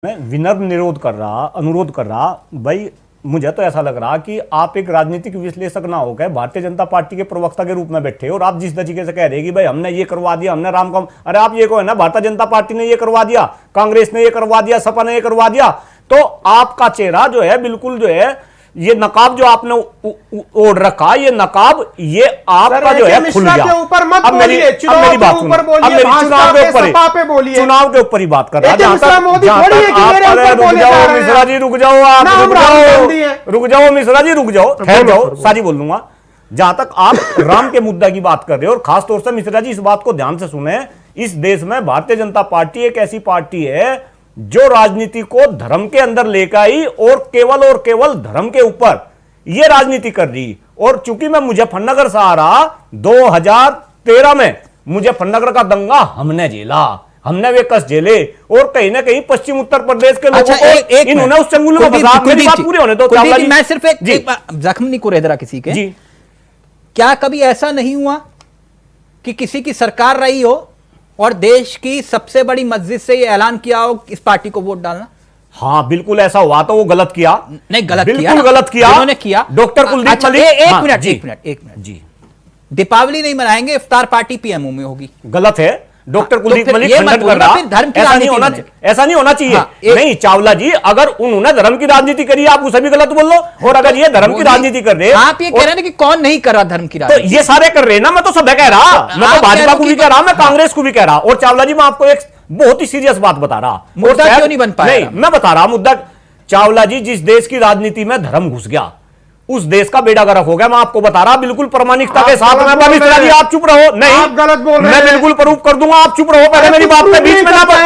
मैं विनम्र अनुरोध कर रहा भाई, मुझे तो ऐसा लग रहा कि आप एक राजनीतिक विश्लेषक ना होकर भारतीय जनता पार्टी के प्रवक्ता के रूप में बैठे हो और आप जिस तरीके से कह रहे कि भाई हमने ये करवा दिया, हमने राम कम, अरे आप ये कहो ना भारतीय जनता पार्टी ने ये करवा दिया, कांग्रेस ने ये करवा दिया, सपा ने ये करवा दिया, तो आपका चेहरा जो है बिल्कुल जो है ये नकाब जो आपने ओढ़ रखा, ये नकाब ये आपका जो है खुल गया। अब मेरी बात सुनो, अब मेरी चुनाव के ऊपर ही बात कर रहा हूं। मिश्रा जी रुक जाओ, आप रुक जाओ मिश्रा जी रुक जाओ, ठहर जाओ, सारी बोल लूंगा। जहां तक आप राम के मुद्दा की बात कर रहे हो और खासतौर से मिश्रा जी इस बात को ध्यान से सुने, इस देश में भारतीय जनता पार्टी एक ऐसी पार्टी है जो राजनीति को धर्म के अंदर लेकर आई और केवल धर्म के ऊपर यह राजनीति कर रही। और चूंकि मैं मुजफ्फरनगर से आ रहा, 2013 में मुजफ्फरनगर का दंगा हमने झेला, हमने वे कष्ट झेले और कहीं ना कहीं पश्चिम उत्तर प्रदेश के लोगों को इन्होंने उस चंगुल में फंसा। मेरी बात पूरी होने दो। मैं सिर्फ एक जख्म नहीं कुरेदरा किसी के जी। क्या कभी ऐसा नहीं हुआ कि किसी की सरकार रही हो और देश की सबसे बड़ी मस्जिद से ये ऐलान किया हो इस पार्टी को वोट डालना? हाँ बिल्कुल ऐसा हुआ, तो वो गलत किया, नहीं गलत बिल्कुल किया, गलत किया उन्होंने किया। डॉक्टर कुलदीप अच्छा, मलिक। एक मिनट जी, दीपावली नहीं मनाएंगे, इफ्तार पार्टी पीएमओ में होगी, गलत है। डॉक्टर कुलदीप मलिक खंडन कर रहा, ऐसा नहीं होना चाहिए। नहीं चावला जी, अगर उन्होंने धर्म की राजनीति करी आप उसे भी गलत बोल लो, और अगर ये धर्म की राजनीति कर रहे, आप ये कह रहे हैं कि कौन नहीं कर रहा धर्म की राजनीति, तो ये सारे कर रहे हैं ना। मैं तो सब कह रहा, मैं तो भाजपा को भी कह रहा, मैं कांग्रेस को भी कह रहा। और चावला जी मैं आपको एक बहुत ही सीरियस बात बता रहा, मुद्दा क्यों नहीं बन पाया? नहीं मैं बता रहा मुद्दा। चावला जी, जिस देश की राजनीति में धर्म घुस गया उस देश का बेड़ा गर्क हो गया। मैं आपको बता रहा बिल्कुल प्रामाणिकता के साथ। में आप चुप रहो, नहीं आप गलत बोल रहे हैं, मैं बिल्कुल प्रूफ कर दूंगा, आप चुप रहो। पहले मेरी बात पे बीच में ना बोल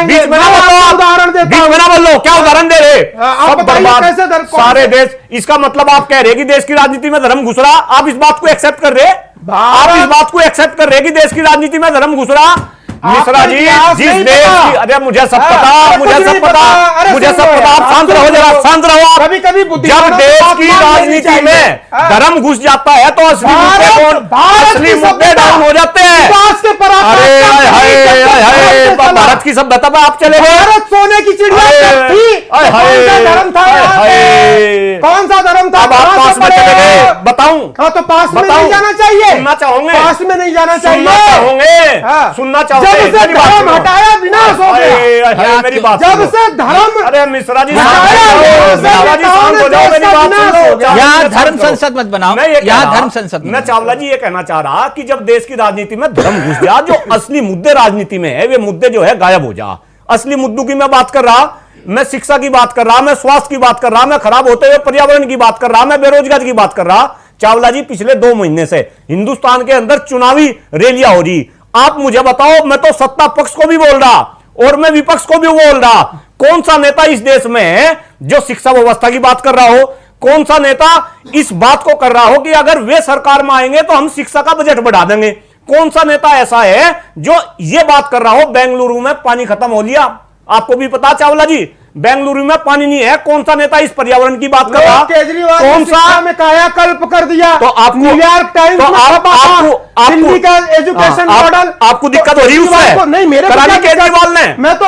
लो। क्या उदाहरण दे रहे? सब बर्बाद सारे देश। इसका मतलब आप कह रहे कि देश की राजनीति में धर्म घुस रहा, आप इस बात को एक्सेप्ट कर रहे, आप इस बात को एक्सेप्ट कर रहे कि देश की राजनीति में धर्म घुस रहा। मिश्रा जी, जिस देश की, अरे मुझे सब पता, आप शांत रहो जरा, शांत रहो। जब देश की राजनीति में धर्म घुस जाता है तो असली मुद्दे डाउन हो जाते हैं। अरे भारत की सभ्यता में आप चले गए। भारत सोने की चिड़िया थी, धर्म था, कौन सा धर्म था? अब आप पास में चले गए, बताऊं? हाँ तो पास में नहीं जाना चाहिए, सुनना चाहोगे? पास में नहीं जाना चाहिए, सुनना चाहोगे? जब से धर्म हटाया विनाश हो गया। मेरी बात जब से धर्म, अरे मिश्रा जी यहाँ धर्म संसद मत बनाओ, यहाँ धर्म संसद। मैं चावला जी ये कहना चाह रहा कि जब देश की राजनीति में धर्म घुस गया, जो असली मुद्दे राजनीति में है वे मुद्दे जो है गायब हो जा। असली मुद्दों की मैं बात कर रहा, मैं शिक्षा की बात कर रहा, मैं स्वास्थ्य की बात कर रहा, मैं खराब होते हुए पर्यावरण की बात कर रहा, मैं बेरोजगारी की बात कर रहा। चावला जी पिछले 2 महीने से हिंदुस्तान के अंदर चुनावी रैलियां हो रही। आप मुझे बताओ, मैं तो सत्ता पक्ष को भी बोल रहा और मैं विपक्ष को भी बोल रहा, कौन सा नेता इस देश में है जो शिक्षा व्यवस्था की बात कर रहा हो? कौन सा नेता इस बात को कर रहा हो कि अगर वे सरकार में आएंगे तो हम शिक्षा का बजट बढ़ा देंगे? कौन सा नेता ऐसा है जो ये बात कर रहा हो बेंगलुरु में पानी खत्म हो लिया? आपको भी पता चावला जी, बेंगलुरु में पानी नहीं है। कौन सा नेता इस पर्यावरण की बात कर रहा? केजरीवाल कौन सा में कायाकल्प कर दिया? तो आपको न्यूयॉर्क टाइम्स दिल्ली का एजुकेशन मॉडल आपको दिक्कत हो रही है उससे? नहीं, मेरे केजरीवाल ने, मैं तो